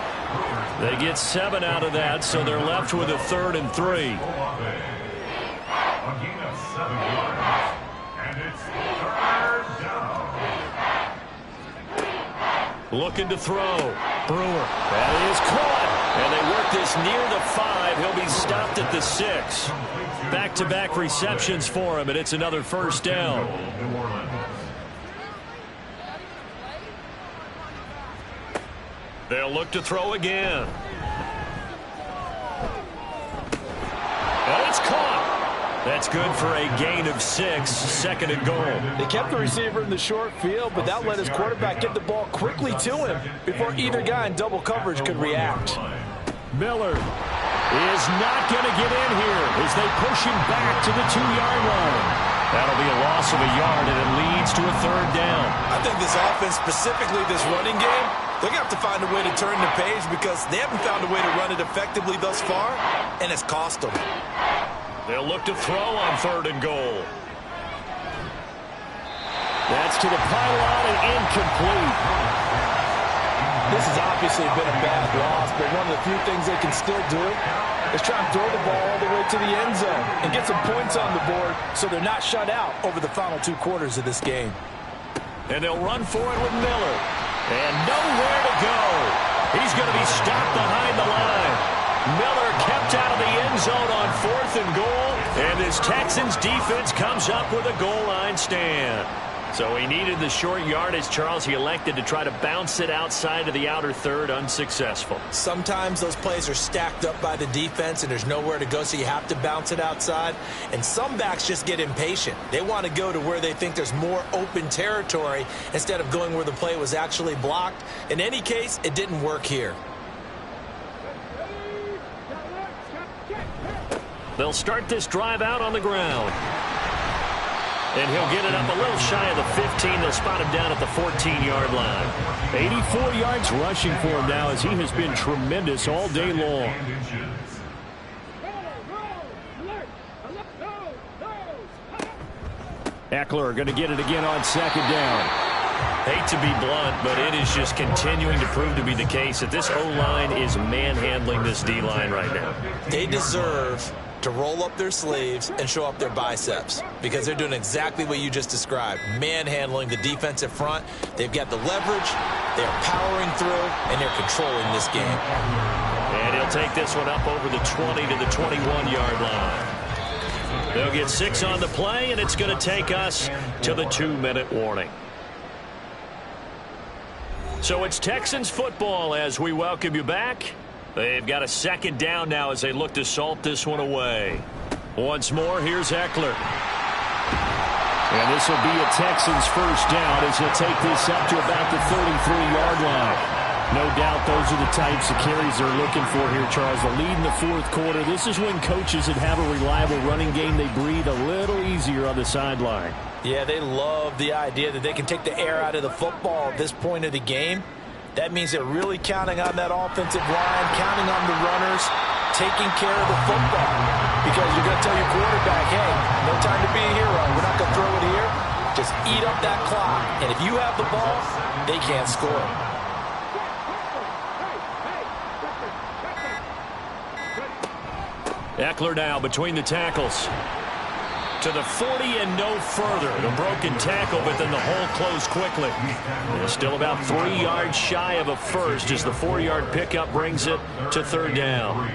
They get 7 out of that, so they're left with a 3rd and 3. A gain of 7 yards. And it's 3rd down. Looking to throw. Brewer. That is caught. And they work this near the 5. He'll be stopped at the 6. Back-to-back receptions for him, and it's another first down. They'll look to throw again. And it's caught. That's good for a gain of 6, 2nd and goal. They kept the receiver in the short field, but that let his quarterback get the ball quickly to him before either guy in double coverage could react. Miller is not going to get in here as they push him back to the 2-yard line. That'll be a loss of a yard, and it leads to a 3rd down. I think this offense, specifically this running game, they're going to have to find a way to turn the page because they haven't found a way to run it effectively thus far, and it's cost them. They'll look to throw on 3rd and goal. That's to the pylon and incomplete. This has obviously been a bad loss, but one of the few things they can still do is try and throw the ball all the way to the end zone and get some points on the board so they're not shut out over the final 2 quarters of this game. And they'll run for it with Miller. And nowhere to go. He's going to be stopped behind the line. Miller kept out of the end zone on 4th and goal. And this Texans defense comes up with a goal line stand. So he needed the short yardage, Charles. He elected to try to bounce it outside of the outer 3rd, unsuccessful. Sometimes those plays are stacked up by the defense and there's nowhere to go, so you have to bounce it outside. And some backs just get impatient. They want to go to where they think there's more open territory instead of going where the play was actually blocked. In any case, it didn't work here. They'll start this drive out on the ground. And he'll get it up a little shy of the 15. They'll spot him down at the 14-yard line. 84 yards rushing for him now as he has been tremendous all day long. Eckler going to get it again on 2nd down. Hate to be blunt, but it is just continuing to prove to be the case that this O-line is manhandling this D-line right now. They deserve to roll up their sleeves and show up their biceps because they're doing exactly what you just described, manhandling the defensive front. They've got the leverage, they're powering through, and they're controlling this game. And he'll take this one up over the 20 to the 21-yard line. They'll get 6 on the play, and it's going to take us to the 2-minute warning. So it's Texans football as we welcome you back. They've got a 2nd down now as they look to salt this one away. Once more, here's Eckler. And this will be a Texans first down as he'll take this up to about the 33-yard line. No doubt those are the types of carries they're looking for here, Charles. The lead in the fourth quarter. This is when coaches that have a reliable running game, they breathe a little easier on the sideline. Yeah, they love the idea that they can take the air out of the football at this point of the game. That means they're really counting on that offensive line, counting on the runners, taking care of the football. Because you're going to tell your quarterback, hey, no time to be a hero. We're not going to throw it here. Just eat up that clock. And if you have the ball, they can't score. Eckler now between the tackles. To the 40 and no further. The broken tackle, but then the hole closed quickly. And still about 3 yards shy of a first as the 4-yard pickup brings it to third down.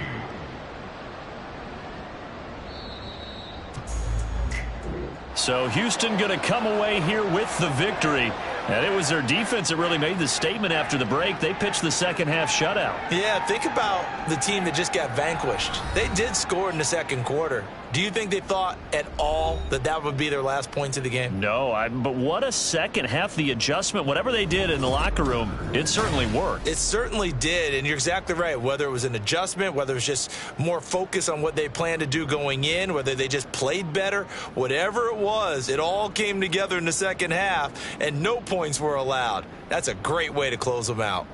So Houston going to come away here with the victory. And it was their defense that really made the statement after the break. They pitched the second half shutout. Yeah, think about the team that just got vanquished. They did score in the second quarter. Do you think they thought at all that that would be their last points of the game? No, but what a second half. The adjustment, whatever they did in the locker room, it certainly worked. It certainly did, and you're exactly right. Whether it was an adjustment, whether it was just more focus on what they planned to do going in, whether they just played better, whatever it was, it all came together in the second half, and no points were allowed. That's a great way to close them out.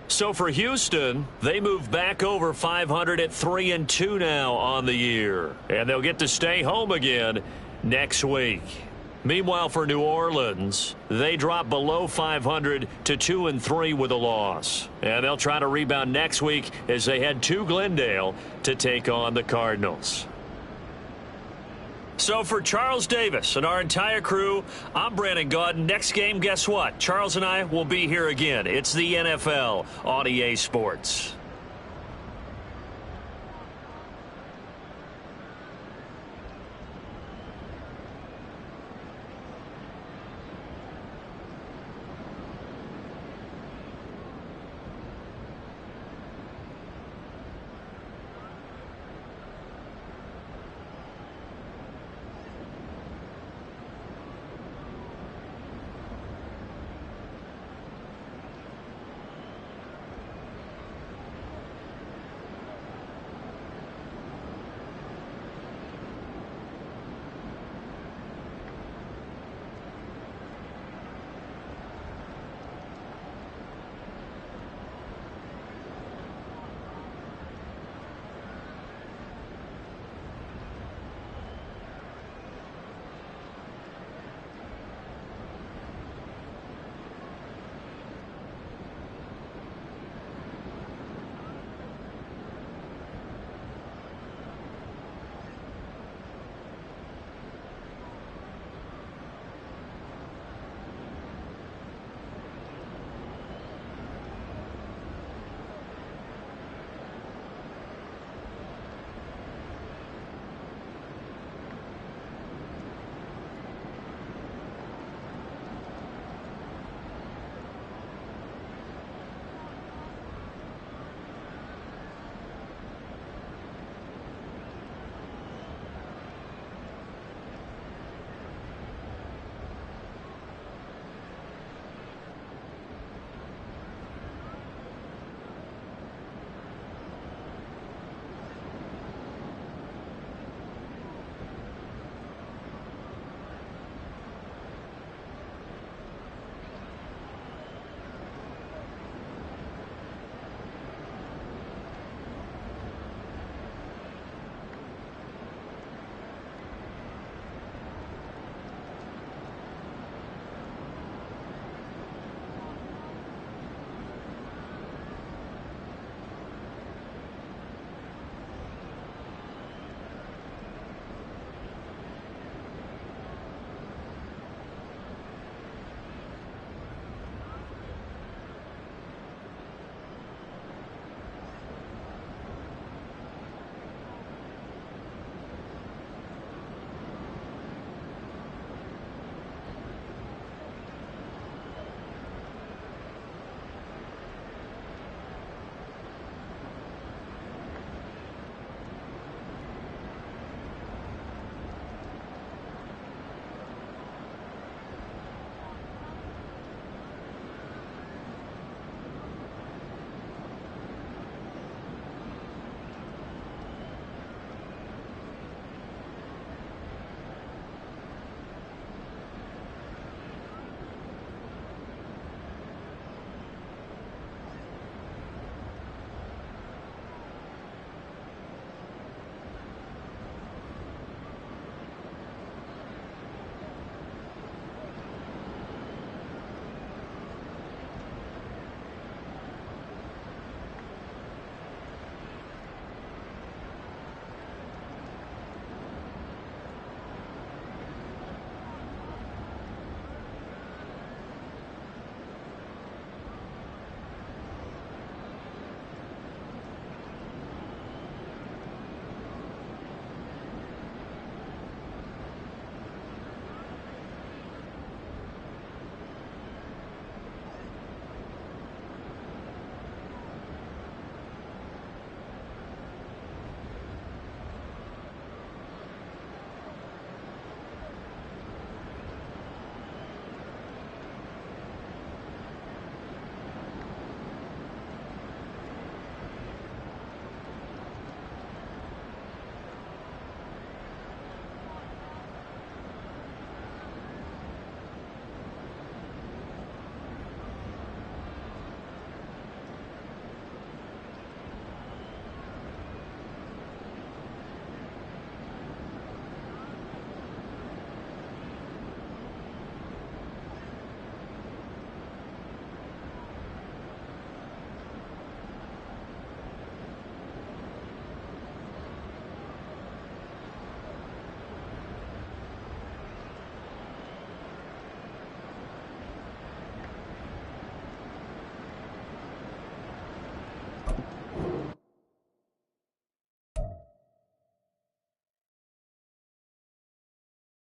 So for Houston, they move back over 500 at 3-2 now on the year. And they'll get to stay home again next week. Meanwhile, for New Orleans, they drop below 500 to 2-3 with a loss. And they'll try to rebound next week as they head to Glendale to take on the Cardinals. So for Charles Davis and our entire crew, I'm Brandon Gaudin. Next game, guess what? Charles and I will be here again. It's the NFL on EA Sports.